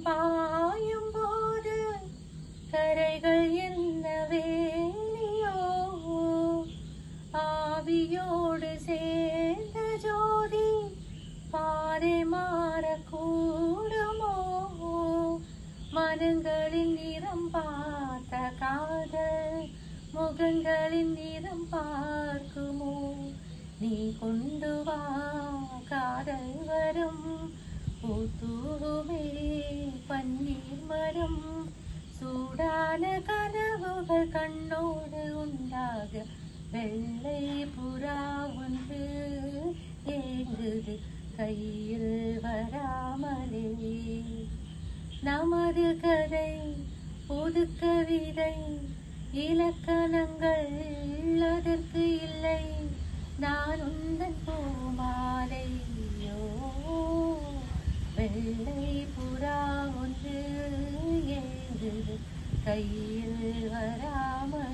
பாயும் போது கரைகள் என்ன வேலியோ ஆவியோடு சேர்ந்த ஜோதி பாதை மாறக்கூடுமோ மனங்களின் நிறம் பார்த்த காதல் முகங்களின் நிறம் பார்க்குமோ நீ கொண்டு வா காதல் வரும் பூத்தூமே பன்னீர் மரம் சூடான கனவுகள் கண்ணோடு உண்டாக வெள்ளை புறா ஒன்று ஏங்குது கையில் வராமலே நமது கதை புது கவிதை இலக்கணங்கள் அதற்கு இல்லை நான் உந்தன் பூமாலையோ வெள்ளை புறா ஒன்று ஏங்குது கையில் வராமல்